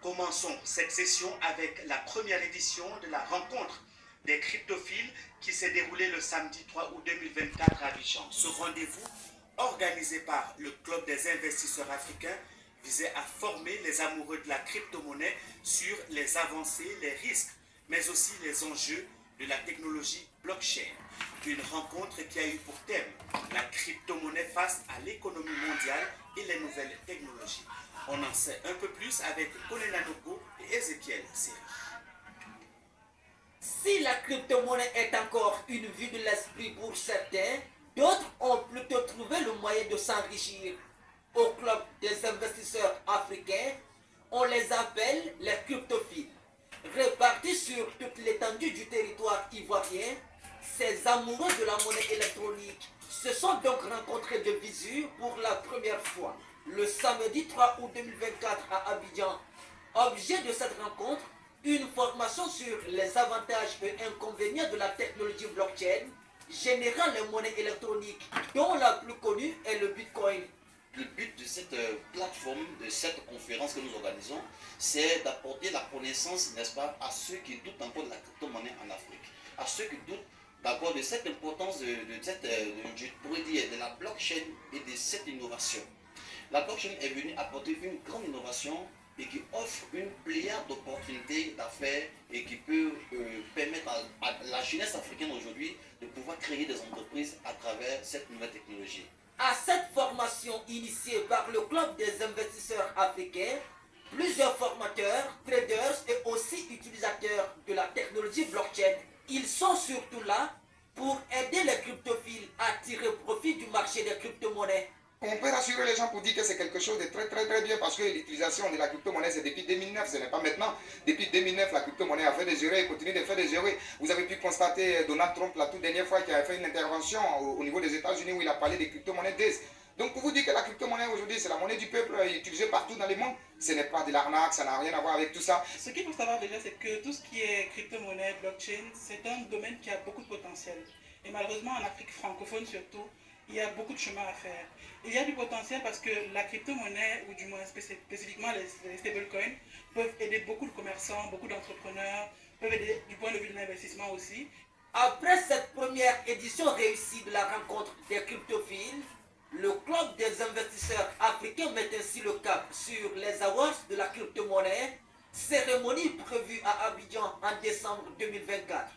Commençons cette session avec la première édition de la rencontre des cryptophiles qui s'est déroulée le samedi 3 août 2024 à Abidjan. Ce rendez-vous, organisé par le Club des investisseurs africains, visait à former les amoureux de la crypto-monnaie sur les avancées, les risques, mais aussi les enjeux de la technologie blockchain. Une rencontre qui a eu pour thème la crypto-monnaie face à l'économie mondiale et les nouvelles technologies. On en sait un peu plus avec Konena Nogo et Ezekiel Seri. Si la crypto-monnaie est encore une vue de l'esprit pour certains, d'autres ont plutôt trouvé le moyen de s'enrichir. Au club des investisseurs africains, on les appelle les cryptophiles. Répartis sur toute l'étendue du territoire ivoirien, ces amoureux de la monnaie électronique se sont donc rencontrés de visu pour la première fois le samedi 3 août 2024 à Abidjan. Objet de cette rencontre, une formation sur les avantages et inconvénients de la technologie blockchain, générant les monnaies électroniques, dont la plus connue est le Bitcoin. Le but de cette plateforme, de cette conférence que nous organisons, c'est d'apporter la connaissance, n'est-ce pas, à ceux qui doutent encore de la crypto-monnaie en Afrique, à ceux qui doutent d'abord de cette importance de la blockchain et de cette innovation. La blockchain est venue apporter une grande innovation et qui offre une pléiade d'opportunités d'affaires et qui peut permettre à la jeunesse africaine aujourd'hui de pouvoir créer des entreprises à travers cette nouvelle technologie. À cette formation initiée par le Club des investisseurs africains, plusieurs formateurs, traders et aussi utilisateurs de la technologie blockchain, ils sont surtout là pour aider les cryptophiles à tirer profit du marché des crypto-monnaies. On peut rassurer les gens pour dire que c'est quelque chose de très bien parce que l'utilisation de la crypto-monnaie c'est depuis 2009, ce n'est pas maintenant. Depuis 2009, la crypto-monnaie a fait des erreurs et continue de faire des erreurs. Vous avez pu constater Donald Trump la toute dernière fois qui a fait une intervention au niveau des États-Unis où il a parlé des crypto-monnaies. Donc pour vous dire que la crypto-monnaie aujourd'hui c'est la monnaie du peuple utilisée partout dans le monde, ce n'est pas de l'arnaque, ça n'a rien à voir avec tout ça. Ce qu'il faut savoir déjà c'est que tout ce qui est crypto-monnaie, blockchain, c'est un domaine qui a beaucoup de potentiel. Et malheureusement en Afrique francophone surtout, il y a beaucoup de chemin à faire. Il y a du potentiel parce que la crypto-monnaie, ou du moins spécifiquement les stablecoins, peuvent aider beaucoup de commerçants, beaucoup d'entrepreneurs, peuvent aider du point de vue de l'investissement aussi. Après cette première édition réussie de la rencontre des cryptophiles, le Club des investisseurs africains met ainsi le cap sur les awards de la crypto-monnaie, cérémonie prévue à Abidjan en décembre 2024.